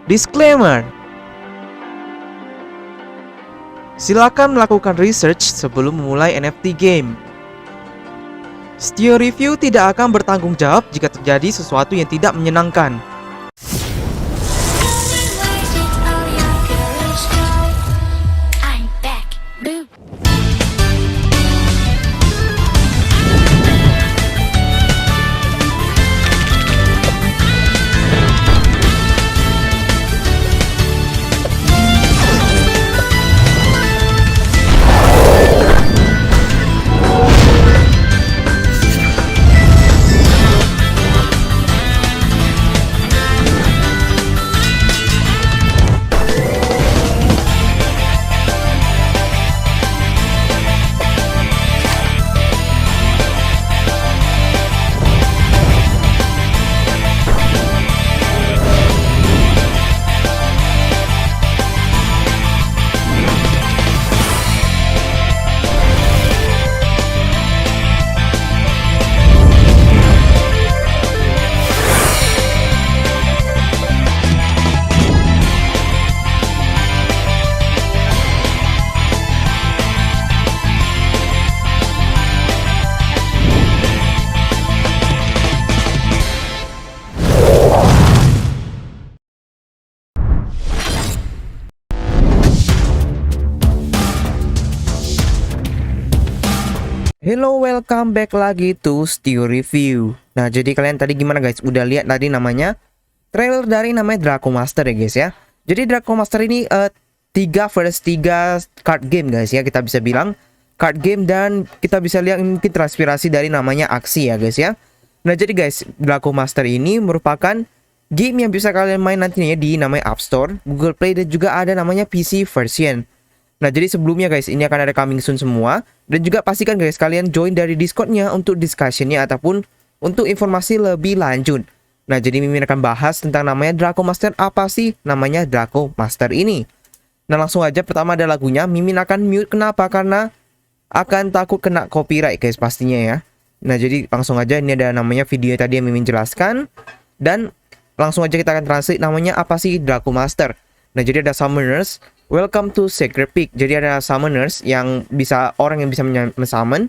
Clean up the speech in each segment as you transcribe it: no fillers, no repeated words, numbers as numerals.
Disclaimer: silakan melakukan research sebelum memulai NFT game. Stio Review tidak akan bertanggung jawab jika terjadi sesuatu yang tidak menyenangkan. Hello, welcome back lagi to Stio Review. Nah, jadi kalian tadi gimana guys? Udah lihat tadi namanya trailer dari namanya Draco Master ya guys ya. Jadi Draco Master ini 3 versus 3 card game guys ya. Kita bisa bilang card game dan kita bisa lihat mungkin transpirasi dari namanya aksi ya guys ya. Nah, jadi guys, Draco Master ini merupakan game yang bisa kalian main nantinya di namanya App Store, Google Play, dan juga ada namanya PC version. Nah, jadi sebelumnya guys, ini akan ada coming soon semua. Dan juga pastikan guys, kalian join dari Discord-nya untuk discussion-nya ataupun untuk informasi lebih lanjut. Nah, jadi Mimin akan bahas tentang namanya Draco Master. Apa sih namanya Draco Master ini? Nah, langsung aja, pertama ada lagunya. Mimin akan mute, kenapa? Karena akan takut kena copyright guys pastinya ya. Nah, jadi langsung aja, ini ada namanya video tadi yang Mimin jelaskan. Dan langsung aja kita akan translate namanya apa sih Draco Master. Nah, jadi ada Summoners. Welcome to Sacred Peak. Jadi ada summoners yang bisa, orang yang bisa men-summon.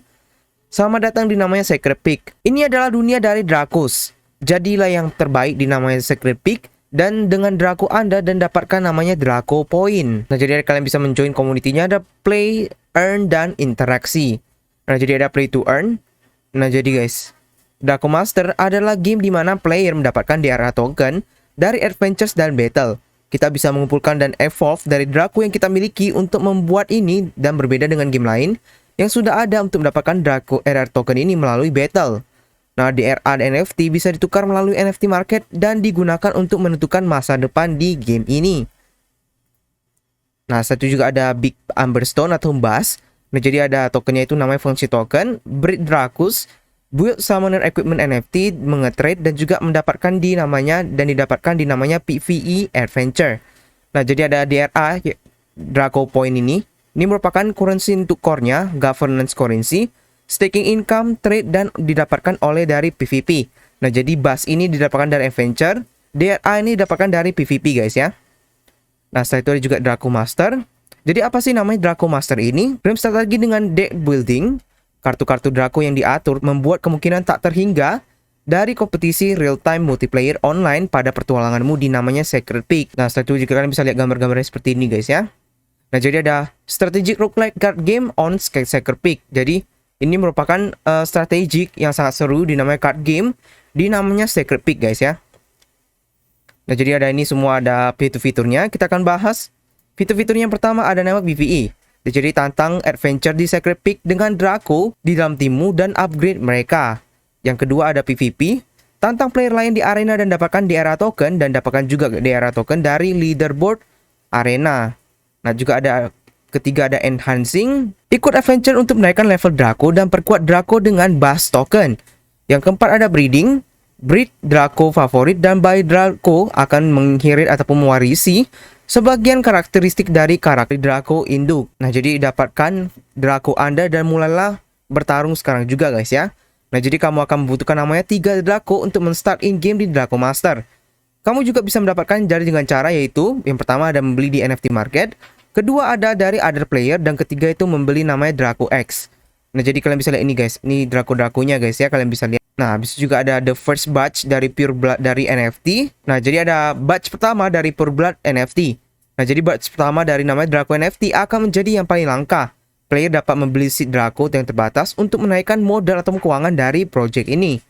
Selamat datang di namanya Sacred Peak. Ini adalah dunia dari Dracos. Jadilah yang terbaik di namanya Sacred Peak. Dan dengan Draco Anda dan dapatkan namanya Draco Point. Nah, jadi kalian bisa menjoin community-nya. Ada play, earn, dan interaksi. Nah, jadi ada play to earn. Nah, jadi guys, Draco Master adalah game di mana player mendapatkan DRA token dari adventures dan battle. Kita bisa mengumpulkan dan evolve dari Draco yang kita miliki untuk membuat ini, dan berbeda dengan game lain yang sudah ada untuk mendapatkan Draco RR token ini melalui battle. Nah, DRA dan NFT bisa ditukar melalui NFT market dan digunakan untuk menentukan masa depan di game ini. Nah, satu juga ada Big Amberstone atau Bass. Nah, jadi ada tokennya itu namanya Function Token, Breed Dracos, Build Summoner Equipment NFT, mengetrade dan juga mendapatkan di namanya PvE Adventure. Nah, jadi ada DRA Draco Point ini. Ini merupakan currency untuk core-nya, governance currency, staking income, trade, dan didapatkan oleh dari PvP. Nah, jadi Bass ini didapatkan dari Adventure, DRA ini didapatkan dari PvP guys ya. Nah, setelah itu ada juga Draco Master. Jadi apa sih namanya Draco Master ini? Game strategi dengan deck building. Kartu-kartu Draco yang diatur membuat kemungkinan tak terhingga dari kompetisi real-time multiplayer online pada pertualanganmu di namanya Sacred Peak. Nah, setelah itu juga kalian bisa lihat gambar-gambarnya seperti ini guys ya. Nah, jadi ada strategic roguelike card game on Sacred Peak. Jadi, ini merupakan strategic yang sangat seru di namanya card game di namanya Sacred Peak guys ya. Nah, jadi ada ini semua, ada fitur-fiturnya. Kita akan bahas fitur-fiturnya. Yang pertama ada nama PvE. Jadi tantang adventure di Sacred Peak dengan Draco di dalam timmu dan upgrade mereka. Yang kedua ada PvP. Tantang player lain di arena dan dapatkan DRA token. Dan dapatkan juga DRA token dari leaderboard arena. Nah, juga ada ketiga ada enhancing. Ikut adventure untuk menaikkan level Draco dan perkuat Draco dengan Bass token. Yang keempat ada breeding. Breed Draco favorit dan by Draco akan menginherit ataupun mewarisi sebagian karakteristik dari karakter Draco induk. Nah, jadi dapatkan Draco Anda dan mulailah bertarung sekarang juga guys ya. Nah, jadi kamu akan membutuhkan namanya 3 Draco untuk men-start in game di Draco Master. Kamu juga bisa mendapatkan dari dengan cara yaitu yang pertama ada membeli di NFT market, kedua ada dari other player, dan ketiga itu membeli namanya Draco X. Nah, jadi kalian bisa lihat ini guys, ini Draco-Draconya guys ya, kalian bisa lihat. Nah, habis itu juga ada the first batch dari Pure Blood dari NFT. Nah, jadi ada batch pertama dari Pure Blood NFT. Nah, jadi batch pertama dari namanya Draco NFT akan menjadi yang paling langka. Player dapat membeli seed Draco yang terbatas untuk menaikkan modal atau keuangan dari project ini.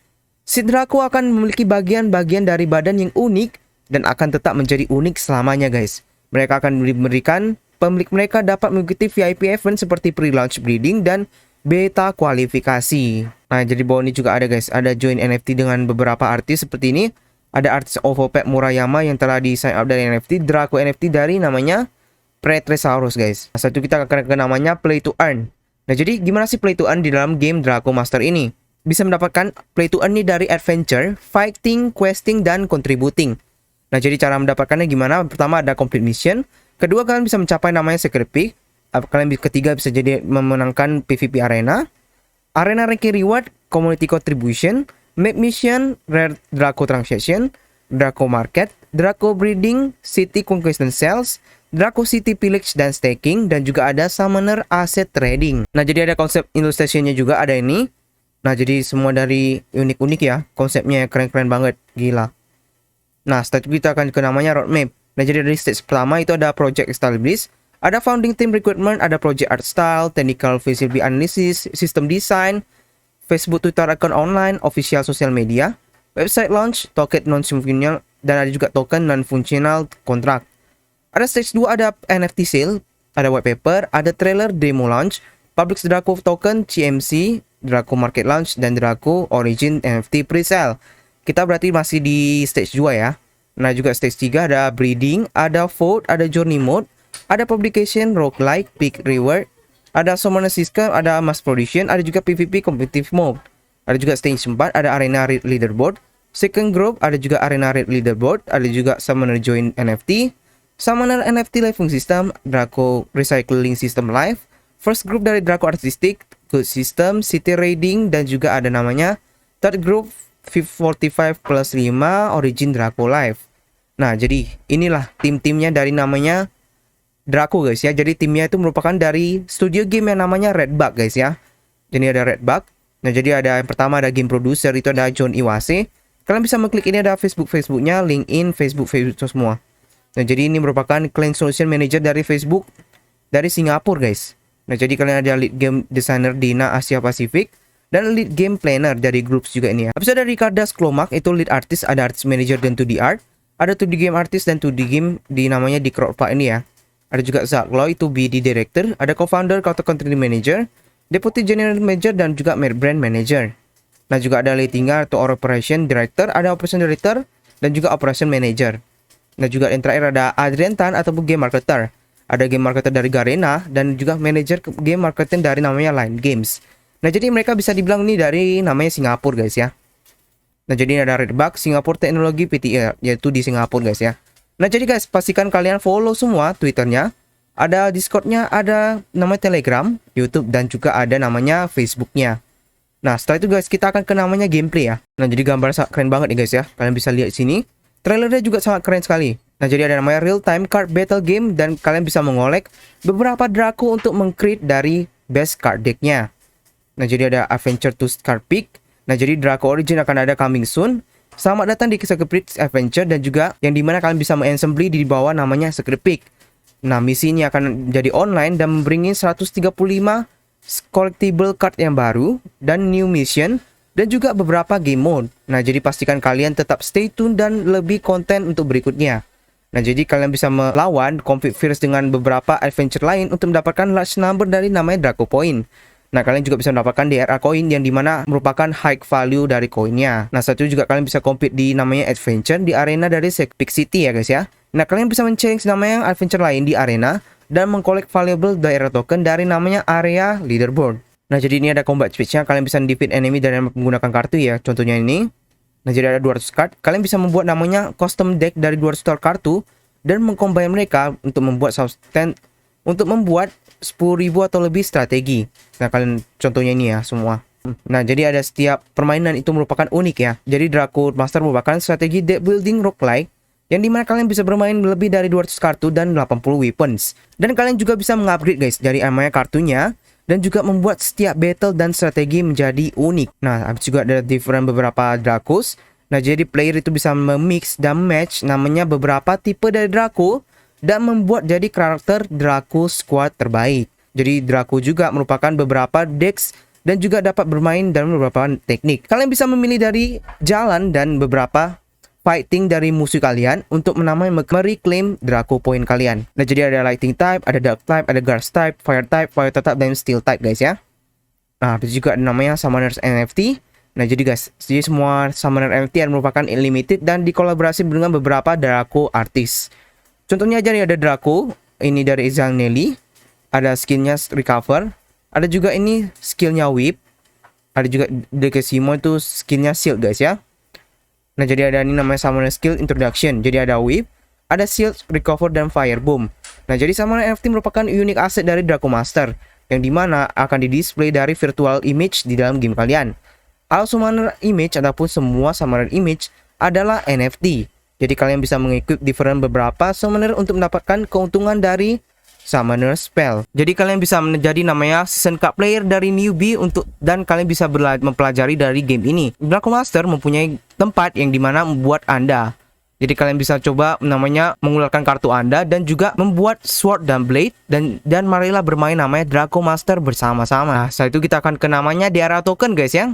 Seed Draco akan memiliki bagian-bagian dari badan yang unik dan akan tetap menjadi unik selamanya guys. Mereka akan memberikan pemilik mereka dapat mengikuti VIP event seperti pre-launch breeding dan beta kualifikasi. Nah, jadi bawah ini juga ada guys, ada join NFT dengan beberapa artis seperti ini. Ada artis Ovopet Murayama yang telah di sign up dari NFT, Draco NFT dari namanya Pretresaurus guys. Nah, satu kita akan ke namanya Play to Earn. Nah, jadi gimana sih Play to Earn di dalam game Draco Master ini? Bisa mendapatkan Play to Earn ini dari adventure, fighting, questing, dan contributing. Nah, jadi cara mendapatkannya gimana? Pertama ada complete mission. Kedua, kalian bisa mencapai namanya secret peak. Ketiga bisa jadi memenangkan PvP arena. Arena ranking reward, community contribution, map mission, rare Draco transaction, Draco market, Draco breeding, city conquest and sales, Draco city pillage dan staking, dan juga ada summoner asset trading. Nah, jadi ada konsep illustrationnya juga ada ini. Nah, jadi semua dari unik-unik ya. Konsepnya keren-keren banget. Gila. Nah, setelah itu kita akan ke namanya roadmap. Nah, jadi dari stage pertama itu ada project establish, ada founding team recruitment, ada project art style, technical feasibility analysis, system design, Facebook, Twitter account online, official social media, website launch, token non-functional, dan ada juga token non-functional contract. Ada stage 2 ada NFT sale, ada white paper, ada trailer demo launch, public Draco token, CMC, Draco market launch, dan Draco origin NFT pre-sale. Kita berarti masih di stage 2 ya. Nah, juga stage 3 ada breeding, ada vote, ada journey mode, ada publication, roguelike, peak reward, ada summoner system, ada mass production, ada juga PvP competitive mode. Ada juga stage 4 ada arena raid leaderboard, second group ada juga arena raid leaderboard, ada juga summoner join NFT, summoner NFT living system, Draco recycling system live, first group dari Draco artistic, good system, city raiding, dan juga ada namanya third group 45 plus 5 origin Draco live. Nah, jadi inilah tim-timnya dari namanya Draco guys ya. Jadi timnya itu merupakan dari studio game yang namanya Redbug guys ya. Jadi ada Redbug. Nah, jadi ada yang pertama ada game producer itu ada John Iwase. Kalian bisa mengklik ini ada Facebooknya, LinkedIn, Facebook semua. Nah, jadi ini merupakan client solution manager dari Facebook dari Singapura guys. Nah, jadi kalian ada lead game designer Dina Asia Pacific dan lead game planner dari groups juga ini ya. Habis ada Ricardas Klomak itu lead artist, ada artist manager dan 2D art. Ada 2D game artist dan 2D game di namanya di Crowdpark ini ya. Ada juga Zach Loy itu BD director, ada co-founder, country manager, deputy general manager, dan juga brand manager. Nah, juga ada Leitinga atau operation director, ada operation director, dan juga operation manager. Nah, juga yang terakhir ada Adrian Tan atau game marketer. Ada game marketer dari Garena dan juga manager game marketing dari namanya Line Games. Nah, jadi mereka bisa dibilang ini dari namanya Singapura guys ya. Nah, jadi ada Redbug Singapore Technology PTR yaitu di Singapura guys ya. Nah, jadi guys, pastikan kalian follow semua Twitternya, ada Discordnya, ada namanya Telegram, YouTube, dan juga ada namanya Facebooknya. Nah, setelah itu guys, kita akan ke namanya gameplay ya. Nah, jadi gambar sangat keren banget nih guys ya. Kalian bisa lihat sini. Trailernya juga sangat keren sekali. Nah, jadi ada namanya real time card battle game dan kalian bisa mengolek beberapa Draco untuk meng-create dari best card decknya. Nah, jadi ada adventure to card pick. Nah, jadi Draco origin akan ada coming soon. Selamat datang di Secret Peak Adventure dan juga yang dimana kalian bisa mengassembly di bawah namanya Secret Peak. Nah, misi ini akan jadi online dan memberi 135 collectible card yang baru dan new mission dan juga beberapa game mode. Nah, jadi pastikan kalian tetap stay tune dan lebih konten untuk berikutnya. Nah, jadi kalian bisa melawan compete fierce dengan beberapa adventure lain untuk mendapatkan large number dari namanya Draco Point. Nah, kalian juga bisa mendapatkan DRA coin yang dimana merupakan high value dari koinnya. Nah, satu juga kalian bisa compete di namanya adventure di arena dari Peak City ya guys ya. Nah, kalian bisa men-challenge namanya adventure lain di arena dan mengkolek valuable daerah token dari namanya area leaderboard. Nah, jadi ini ada combat switch-nya. Kalian bisa defeat enemy dengan menggunakan kartu ya. Contohnya ini. Nah, jadi ada 200 card. Kalian bisa membuat namanya custom deck dari 200 kartu dan mengcombine mereka untuk membuat substance untuk membuat 10.000 atau lebih strategi. Nah, kalian contohnya ini ya semua. Nah, jadi ada setiap permainan itu merupakan unik ya. Jadi Draco Master merupakan strategi deck building roguelike yang dimana kalian bisa bermain lebih dari 200 kartu dan 80 weapons. Dan kalian juga bisa mengupgrade guys dari namanya kartunya, dan juga membuat setiap battle dan strategi menjadi unik. Nah, habis juga ada different beberapa Dracos. Nah, jadi player itu bisa memix dan match namanya beberapa tipe dari Draco dan membuat jadi karakter Draco squad terbaik. Jadi Draco juga merupakan beberapa decks dan juga dapat bermain dalam beberapa teknik. Kalian bisa memilih dari jalan dan beberapa fighting dari musuh kalian untuk menamai mereclaim Draco point kalian. Nah, jadi ada Lightning type, ada Dark type, ada Guards type, Fire type, dan Steel type guys ya. Nah, habis juga ada namanya Summoners NFT. Nah, jadi guys, jadi semua Summoner NFT merupakan unlimited dan dikolaborasi dengan beberapa Draco artis. Contohnya aja nih ada Draco, ini dari Izal Nelly, ada skinnya Recover, ada juga ini skillnya Whip, ada juga Dekesimo itu skinnya Shield guys ya. Nah, jadi ada ini namanya Summoner Skill Introduction. Jadi ada Whip, ada Shield, Recover, dan Fire Boom. Nah, jadi Summoner NFT merupakan unique asset dari Draco Master, yang dimana akan di-display dari virtual image di dalam game kalian. All Summoner Image ataupun semua Summoner Image adalah NFT. Jadi kalian bisa mengikuti different beberapa Summoner untuk mendapatkan keuntungan dari Summoner Spell. Jadi kalian bisa menjadi namanya Season Cup Player dari newbie dan kalian bisa mempelajari dari game ini. Draco Master mempunyai tempat yang dimana membuat Anda. Jadi kalian bisa coba namanya mengeluarkan kartu Anda dan juga membuat sword dan blade dan marilah bermain namanya Draco Master bersama-sama. Nah, setelah itu kita akan ke namanya DRA token guys ya.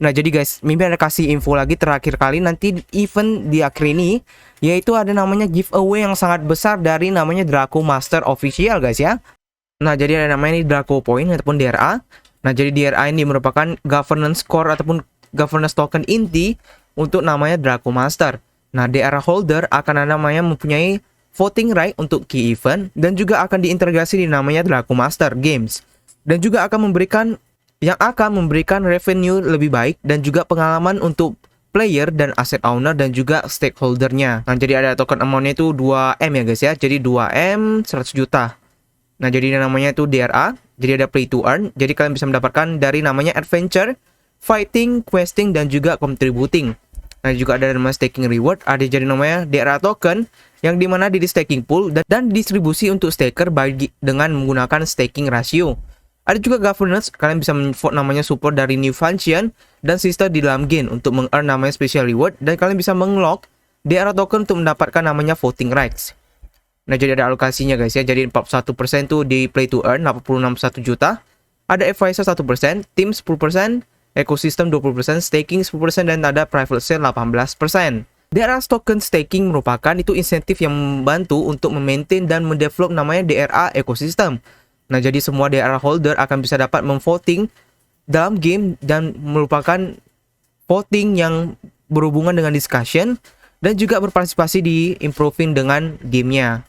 Nah, jadi guys, Mimpi ada kasih info lagi terakhir kali nanti event di akhir ini, yaitu ada namanya giveaway yang sangat besar dari namanya Draco Master Official guys ya. Nah, jadi ada namanya ini Draco Point ataupun DRA. Nah, jadi DRA ini merupakan governance core ataupun governance token inti untuk namanya Draco Master. Nah, DRA holder akan ada namanya mempunyai voting right untuk key event dan juga akan diintegrasi di namanya Draco Master Games. Dan juga akan memberikan revenue lebih baik dan juga pengalaman untuk player dan asset owner dan juga stakeholdernya. Nah, jadi ada token amount-nya itu 2M ya guys ya. Jadi 2M 100 juta. Nah, jadi namanya itu DRA. Jadi ada play to earn. Jadi kalian bisa mendapatkan dari namanya adventure, fighting, questing, dan juga contributing. Nah, juga ada namanya staking reward. Ada jadi namanya DRA token yang dimana di staking pool dan distribusi untuk staker dengan menggunakan staking ratio. Ada juga governance, kalian bisa men-vote namanya support dari new function dan sistem di dalam game untuk meng-earn namanya special reward dan kalian bisa meng-lock DRA token untuk mendapatkan namanya voting rights. Nah, jadi ada alokasinya guys ya. Jadi 41% tuh di play to earn 86,1 juta. Ada advisor 1%, team 10%, ekosistem 20%, staking 10% dan ada private sale 18%. DRA token staking merupakan itu insentif yang membantu untuk memaintain dan mendevelop namanya DRA ekosistem. Nah, jadi semua DRA holder akan bisa dapat memvoting dalam game dan merupakan voting yang berhubungan dengan discussion dan juga berpartisipasi di improving dengan gamenya.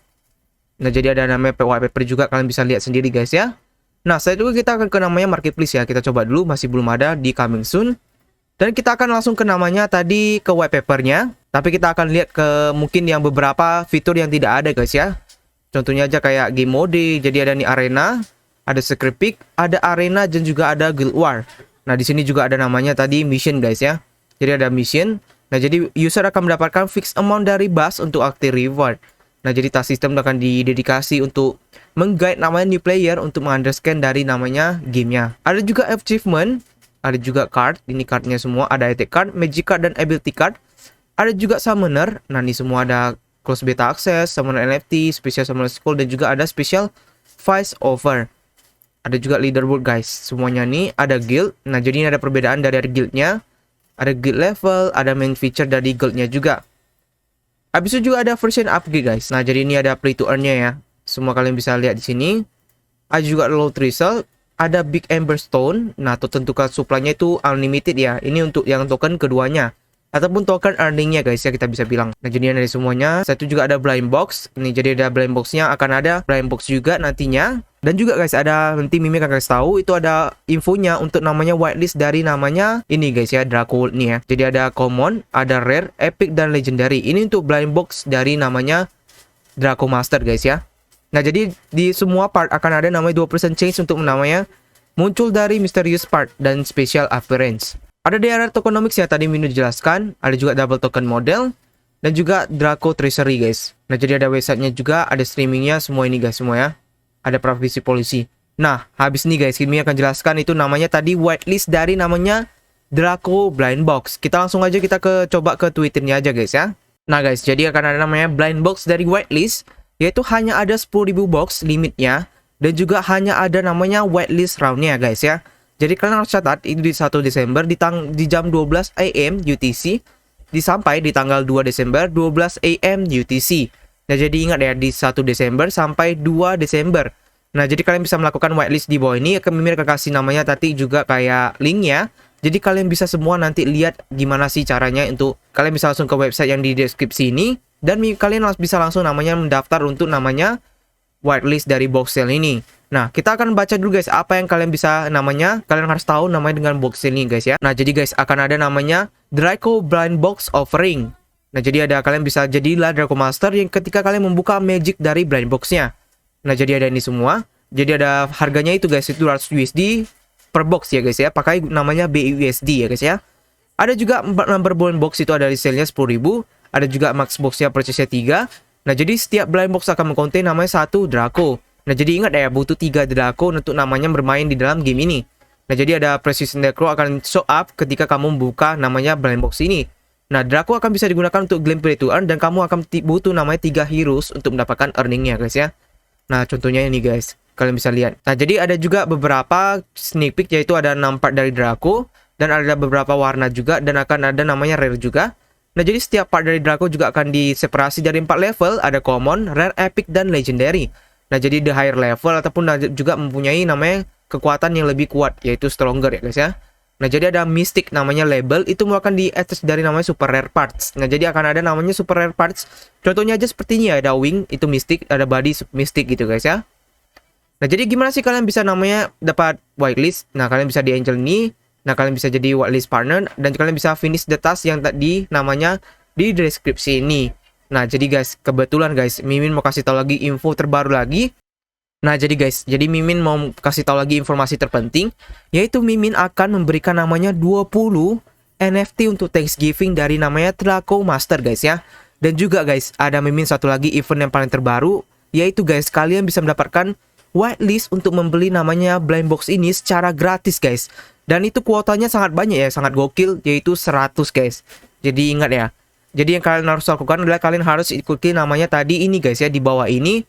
Nah, jadi ada namanya white paper juga, kalian bisa lihat sendiri guys ya. Nah, setelah itu kita akan ke namanya marketplace ya. Kita coba dulu, masih belum ada di coming soon. Dan kita akan langsung ke namanya tadi ke white papernya. Tapi kita akan lihat ke mungkin yang beberapa fitur yang tidak ada guys ya. Contohnya aja kayak game mode, jadi ada nih arena, ada secret pick, ada arena dan juga ada guild war. Nah, di sini juga ada namanya tadi mission guys ya. Jadi ada mission. Nah, jadi user akan mendapatkan fixed amount dari bus untuk active reward. Nah, jadi task system akan didedikasi untuk meng-guide namanya new player untuk mengunderstand dari namanya gamenya. Ada juga achievement, ada juga card, ini cardnya semua, ada attack card, magic card dan ability card. Ada juga summoner. Nah, ini semua ada close beta access, summoner NFT, special summoner school dan juga ada special vice over. Ada juga leaderboard guys. Semuanya nih ada guild. Nah, jadi ini ada perbedaan dari guildnya. Ada guild level, ada main feature dari guildnya juga. Habis itu juga ada version upgrade guys. Nah, jadi ini ada play to earn-nya ya. Semua kalian bisa lihat di sini. Ada juga low result, ada big ember stone. Nah, token tukar supply-nya itu unlimited ya. Ini untuk yang token keduanya ataupun token earningnya guys ya, kita bisa bilang. Nah, jadi dari semuanya. Satu juga ada blind box. Ini jadi ada blind boxnya, akan ada blind box juga nantinya. Dan juga guys ada nanti Mimi akan kasih tahu itu ada infonya untuk namanya whitelist dari namanya ini guys ya, Draco nih ya. Jadi ada common, ada rare, epic dan legendary. Ini untuk blind box dari namanya Draco Master guys ya. Nah, jadi di semua part akan ada namanya 2% change untuk namanya muncul dari mysterious part dan special appearance. Ada DRA tokenomics ya tadi Minu jelaskan, ada juga double token model, dan juga Draco Treasury guys. Nah jadi ada websitenya juga, ada streamingnya semua ini guys semua ya. Ada provisi polisi. Nah habis ini guys Kimi akan jelaskan itu namanya tadi whitelist dari namanya Draco Blind Box. Kita langsung aja coba ke Twitternya aja guys ya. Nah guys jadi akan ada namanya blind box dari whitelist, yaitu hanya ada 10.000 box limitnya, dan juga hanya ada namanya whitelist roundnya guys ya. Jadi kalian harus catat itu di 1 Desember di jam 12 AM UTC, sampai di tanggal 2 Desember 12 AM UTC. Nah jadi ingat ya, di 1 Desember sampai 2 Desember. Nah jadi kalian bisa melakukan whitelist di bawah ini. Mimin akan kasih namanya tadi juga kayak linknya. Jadi kalian bisa semua nanti lihat gimana sih caranya. Untuk kalian bisa langsung ke website yang di deskripsi ini, dan kalian bisa langsung namanya mendaftar untuk namanya whitelist dari box sale ini. Nah, kita akan baca dulu guys apa yang kalian bisa namanya, kalian harus tahu namanya dengan box sale ini guys ya. Nah, jadi guys akan ada namanya Draco Blind Box Offering. Nah, jadi kalian bisa jadilah Draco Master yang ketika kalian membuka magic dari blind boxnya. Nah, jadi ada ini semua. Jadi ada harganya itu guys, itu 200 USD per box ya guys ya. Pakai namanya BUSD ya guys ya. Ada juga number blind box itu ada di sale-nya 10.000. Ada juga max box-nya purchase-nya 3. Nah, jadi setiap blind box akan mengkonten namanya 1 Draco. Nah, jadi ingat ya, butuh 3 Draco untuk namanya bermain di dalam game ini. Nah, jadi ada Precision Draco akan show up ketika kamu membuka namanya blind box ini. Nah, Draco akan bisa digunakan untuk gameplay to earn, dan kamu akan butuh namanya 3 heroes untuk mendapatkan earningnya guys ya. Nah, contohnya ini guys, kalian bisa lihat. Nah, jadi ada juga beberapa sneak peek, yaitu ada 6 part dari Draco, dan ada beberapa warna juga, dan akan ada namanya rare juga. Nah, jadi setiap part dari Draco juga akan diseparasi dari 4 level, ada common, rare, epic, dan legendary. Nah, jadi the higher level ataupun juga mempunyai namanya kekuatan yang lebih kuat, yaitu stronger ya guys ya. Nah, jadi ada mystic namanya label, itu akan di-attach dari namanya super rare parts. Nah, jadi akan ada namanya super rare parts. Contohnya aja seperti ini ya, ada wing, itu mystic, ada body mystic gitu guys ya. Nah, jadi gimana sih kalian bisa namanya dapat whitelist? Nah, kalian bisa di angel ini. Nah, kalian bisa jadi whitelist partner, dan kalian bisa finish the task yang tadi namanya di deskripsi ini. Nah, jadi guys, kebetulan guys, Mimin mau kasih tahu lagi info terbaru lagi. Nah, jadi guys, Mimin mau kasih tahu lagi informasi terpenting, yaitu Mimin akan memberikan namanya 20 NFT untuk Thanksgiving dari namanya Draco Master guys ya. Dan juga guys, ada Mimin satu lagi event yang paling terbaru, yaitu guys, kalian bisa mendapatkan whitelist untuk membeli namanya blind box ini secara gratis guys. Dan itu kuotanya sangat banyak ya, sangat gokil, yaitu 100 guys. Jadi ingat ya. Jadi yang kalian harus lakukan adalah kalian harus ikuti namanya tadi ini guys ya, di bawah ini.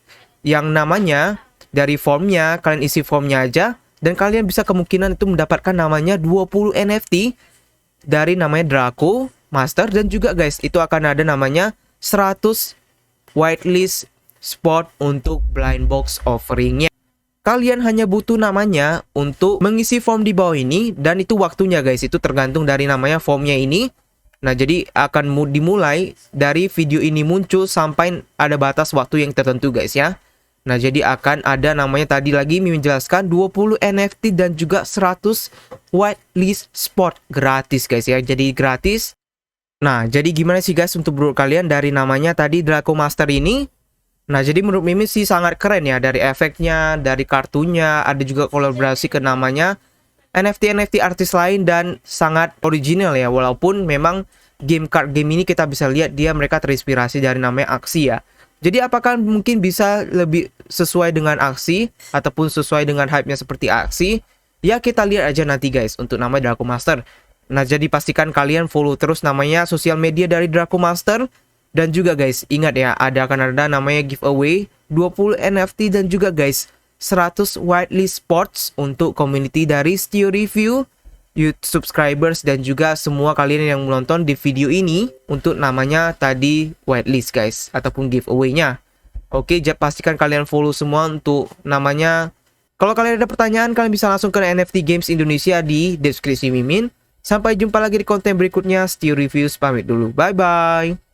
Yang namanya dari formnya, kalian isi formnya aja. Dan kalian bisa kemungkinan itu mendapatkan namanya 20 NFT dari namanya Draco Master. Dan juga guys, itu akan ada namanya 100 whitelist spot untuk blind box offeringnya. Kalian hanya butuh namanya untuk mengisi form di bawah ini, dan itu waktunya guys, itu tergantung dari namanya formnya ini. Nah, jadi akan dimulai dari video ini muncul sampai ada batas waktu yang tertentu guys ya. Nah, jadi akan ada namanya tadi lagi menjelaskan 20 NFT dan juga 100 whitelist spot gratis guys ya. Jadi gratis. Nah, jadi gimana sih guys untuk menurut kalian dari namanya tadi Draco Master ini? Nah, jadi menurut Mimin sih sangat keren ya, dari efeknya, dari kartunya, ada juga kolaborasi ke namanya NFT artis lain, dan sangat original ya. Walaupun memang card game ini kita bisa lihat mereka terinspirasi dari namanya aksi ya. Jadi apakah mungkin bisa lebih sesuai dengan aksi ataupun sesuai dengan hype-nya seperti aksi? Ya kita lihat aja nanti guys untuk nama Draco Master. Nah, jadi pastikan kalian follow terus namanya sosial media dari Draco Master. Dan juga guys, ingat ya, akan ada namanya giveaway 20 NFT dan juga guys 100 whitelist spots untuk community dari Stio Review, YouTube subscribers, dan juga semua kalian yang menonton di video ini untuk namanya tadi whitelist guys ataupun giveaway-nya. Oke, pastikan kalian follow semua untuk namanya. Kalau kalian ada pertanyaan, kalian bisa langsung ke NFT Games Indonesia di deskripsi Mimin. Sampai jumpa lagi di konten berikutnya. Stio Reviews pamit dulu. Bye bye.